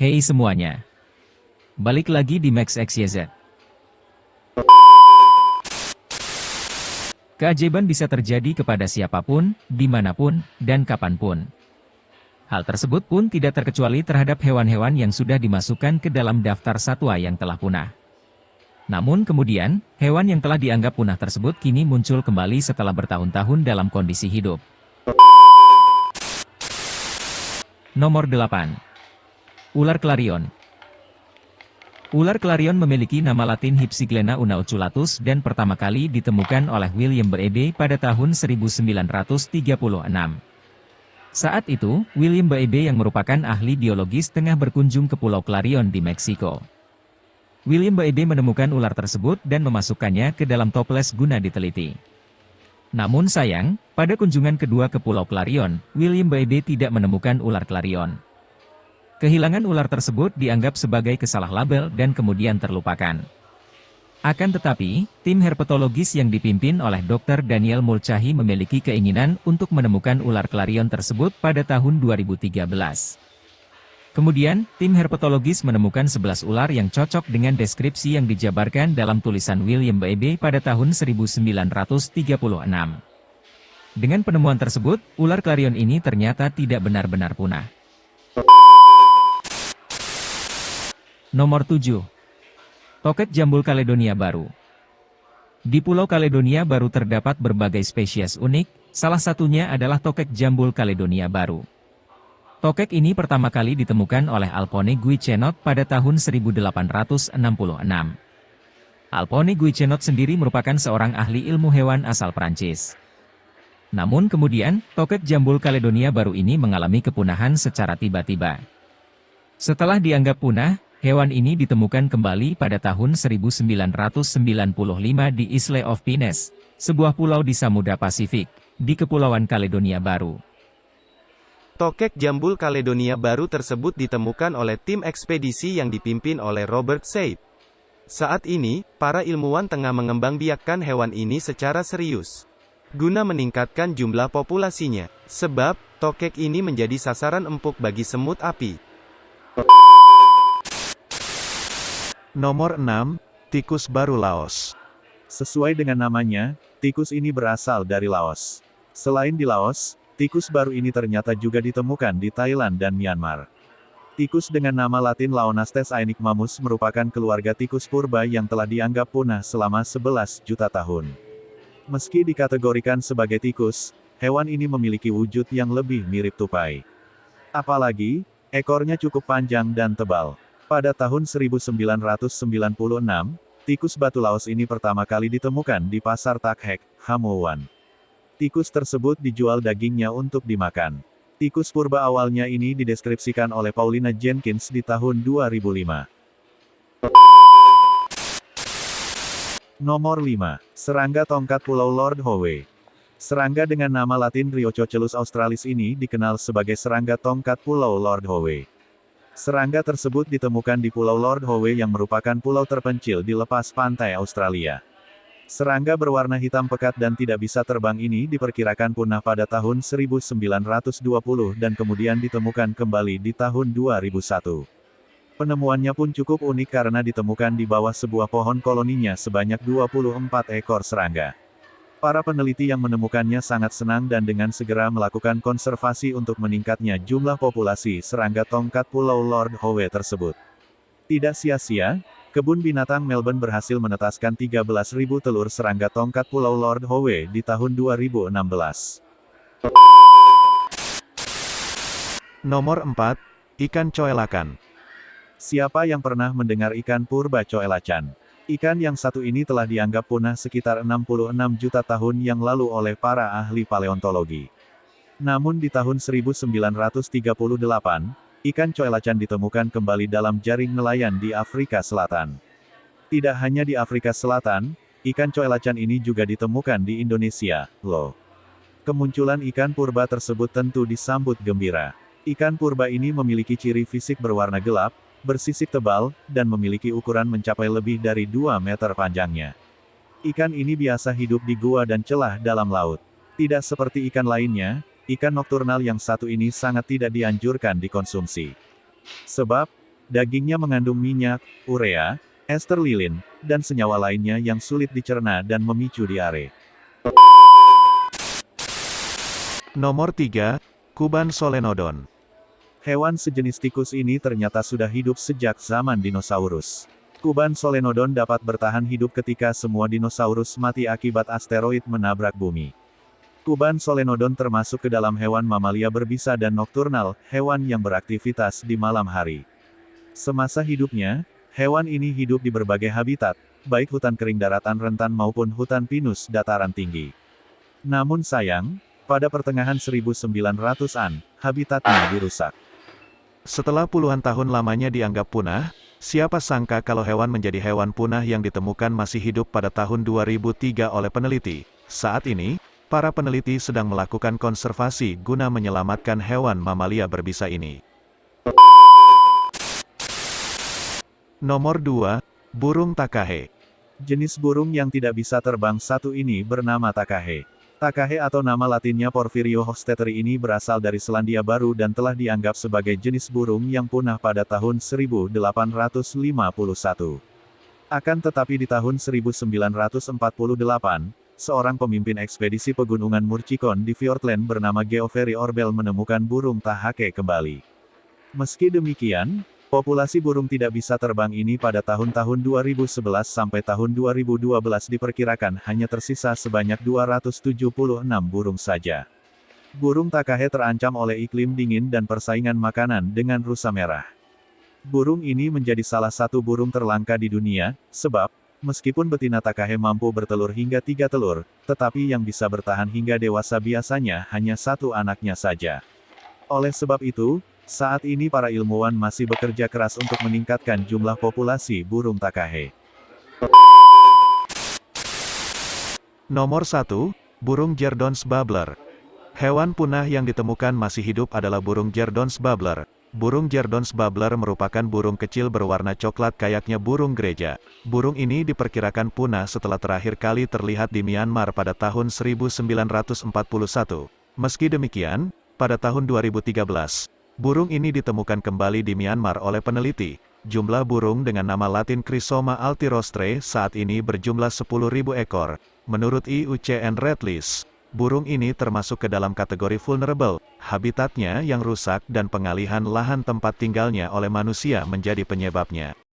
Hey semuanya, balik lagi di Max XYZ. Keajaiban bisa terjadi kepada siapapun, dimanapun, dan kapanpun. Hal tersebut pun tidak terkecuali terhadap hewan-hewan yang sudah dimasukkan ke dalam daftar satwa yang telah punah. Namun kemudian, hewan yang telah dianggap punah tersebut kini muncul kembali setelah bertahun-tahun dalam kondisi hidup. Nomor 8. Ular Clarion. Ular Clarion memiliki nama latin Hypsiglena unauculatus dan pertama kali ditemukan oleh William Beebe pada tahun 1936. Saat itu, William Beebe yang merupakan ahli biologis tengah berkunjung ke Pulau Clarion di Meksiko. William Beebe menemukan ular tersebut dan memasukkannya ke dalam toples guna diteliti. Namun sayang, pada kunjungan kedua ke Pulau Clarion, William Beebe tidak menemukan ular Clarion. Kehilangan ular tersebut dianggap sebagai kesalah label dan kemudian terlupakan. Akan tetapi, tim herpetologis yang dipimpin oleh Dr. Daniel Mulcahy memiliki keinginan untuk menemukan ular Clarion tersebut pada tahun 2013. Kemudian, tim herpetologis menemukan 11 ular yang cocok dengan deskripsi yang dijabarkan dalam tulisan William Beebe pada tahun 1936. Dengan penemuan tersebut, ular Clarion ini ternyata tidak benar-benar punah. Nomor 7. Toket jambul Kaledonia Baru. Di Pulau Kaledonia Baru terdapat berbagai spesies unik, salah satunya adalah tokek jambul Kaledonia Baru. Tokek ini pertama kali ditemukan oleh Alphonse Guillenot pada tahun 1866. Alphonse Guillenot sendiri merupakan seorang ahli ilmu hewan asal Prancis. Namun kemudian, tokek jambul Kaledonia Baru ini mengalami kepunahan secara tiba-tiba. Setelah dianggap punah, hewan ini ditemukan kembali pada tahun 1995 di Isle of Pines, sebuah pulau di Samudra Pasifik, di Kepulauan Kaledonia Baru. Tokek jambul Kaledonia Baru tersebut ditemukan oleh tim ekspedisi yang dipimpin oleh Robert Said. Saat ini, para ilmuwan tengah mengembangbiakkan hewan ini secara serius, guna meningkatkan jumlah populasinya, sebab tokek ini menjadi sasaran empuk bagi semut api. Nomor 6, tikus baru Laos. Sesuai dengan namanya, tikus ini berasal dari Laos. Selain di Laos, tikus baru ini ternyata juga ditemukan di Thailand dan Myanmar. Tikus dengan nama latin Laonastes aenigmamus merupakan keluarga tikus purba yang telah dianggap punah selama 11 juta tahun. Meski dikategorikan sebagai tikus, hewan ini memiliki wujud yang lebih mirip tupai. Apalagi, ekornya cukup panjang dan tebal. Pada tahun 1996, tikus batu Laos ini pertama kali ditemukan di pasar Takhek, Hamuan. Tikus tersebut dijual dagingnya untuk dimakan. Tikus purba awalnya ini dideskripsikan oleh Paulina Jenkins di tahun 2005. Nomor 5. Serangga tongkat Pulau Lord Howe. Serangga dengan nama latin Rhyococelus australis ini dikenal sebagai serangga tongkat Pulau Lord Howe. Serangga tersebut ditemukan di Pulau Lord Howe yang merupakan pulau terpencil di lepas pantai Australia. Serangga berwarna hitam pekat dan tidak bisa terbang ini diperkirakan punah pada tahun 1920 dan kemudian ditemukan kembali di tahun 2001. Penemuannya pun cukup unik karena ditemukan di bawah sebuah pohon koloninya sebanyak 24 ekor serangga. Para peneliti yang menemukannya sangat senang dan dengan segera melakukan konservasi untuk meningkatnya jumlah populasi serangga tongkat Pulau Lord Howe tersebut. Tidak sia-sia, kebun binatang Melbourne berhasil menetaskan 13.000 telur serangga tongkat Pulau Lord Howe di tahun 2016. Nomor 4, ikan coelacan. Siapa yang pernah mendengar ikan purba coelacan? Ikan yang satu ini telah dianggap punah sekitar 66 juta tahun yang lalu oleh para ahli paleontologi. Namun di tahun 1938, ikan coelacan ditemukan kembali dalam jaring nelayan di Afrika Selatan. Tidak hanya di Afrika Selatan, ikan coelacan ini juga ditemukan di Indonesia, loh. Kemunculan ikan purba tersebut tentu disambut gembira. Ikan purba ini memiliki ciri fisik berwarna gelap, bersisik tebal, dan memiliki ukuran mencapai lebih dari 2 meter panjangnya. Ikan ini biasa hidup di gua dan celah dalam laut. Tidak seperti ikan lainnya, ikan nokturnal yang satu ini sangat tidak dianjurkan dikonsumsi. Sebab, Dagingnya mengandung minyak, urea, ester lilin, dan senyawa lainnya yang sulit dicerna dan memicu diare. Nomor 3, Kuban Solenodon. Hewan sejenis tikus ini ternyata sudah hidup sejak zaman dinosaurus. Kuban Solenodon dapat bertahan hidup ketika semua dinosaurus mati akibat asteroid menabrak bumi. Kuban Solenodon termasuk ke dalam hewan mamalia berbisa dan nokturnal, hewan yang beraktivitas di malam hari. Semasa hidupnya, hewan ini hidup di berbagai habitat, baik hutan kering daratan rentan maupun hutan pinus dataran tinggi. Namun sayang, pada pertengahan 1900-an, habitatnya dirusak. Setelah puluhan tahun lamanya dianggap punah, siapa sangka kalau hewan menjadi hewan punah yang ditemukan masih hidup pada tahun 2003 oleh peneliti. Saat ini, para peneliti sedang melakukan konservasi guna menyelamatkan hewan mamalia berbisa ini. Nomor 2, Burung Takahe. Jenis burung yang tidak bisa terbang satu ini bernama takahe. Takahe atau nama latinnya Porphyrio hostetteri ini berasal dari Selandia Baru dan telah dianggap sebagai jenis burung yang punah pada tahun 1851. Akan tetapi di tahun 1948, seorang pemimpin ekspedisi pegunungan Murchikon di Fiordland bernama Geoffrey Orbel menemukan burung takahe kembali. Meski demikian, populasi burung tidak bisa terbang ini pada tahun-tahun 2011 sampai tahun 2012 diperkirakan hanya tersisa sebanyak 276 burung saja. Burung takahe terancam oleh iklim dingin dan persaingan makanan dengan rusa merah. Burung ini menjadi salah satu burung terlangka di dunia, sebab, meskipun betina takahe mampu bertelur hingga 3 telur, tetapi yang bisa bertahan hingga dewasa biasanya hanya satu anaknya saja. Oleh sebab itu, saat ini para ilmuwan masih bekerja keras untuk meningkatkan jumlah populasi burung takahe. Nomor 1, Burung Jerdons Babbler. Hewan punah yang ditemukan masih hidup adalah burung Jerdons Babbler. Burung Jerdons Babbler merupakan burung kecil berwarna coklat kayaknya burung gereja. Burung ini diperkirakan punah setelah terakhir kali terlihat di Myanmar pada tahun 1941. Meski demikian, pada tahun 2013, burung ini ditemukan kembali di Myanmar oleh peneliti. Jumlah burung dengan nama latin Chrysoma altirostre saat ini berjumlah 10.000 ekor. Menurut IUCN Red List, burung ini termasuk ke dalam kategori vulnerable, habitatnya yang rusak dan pengalihan lahan tempat tinggalnya oleh manusia menjadi penyebabnya.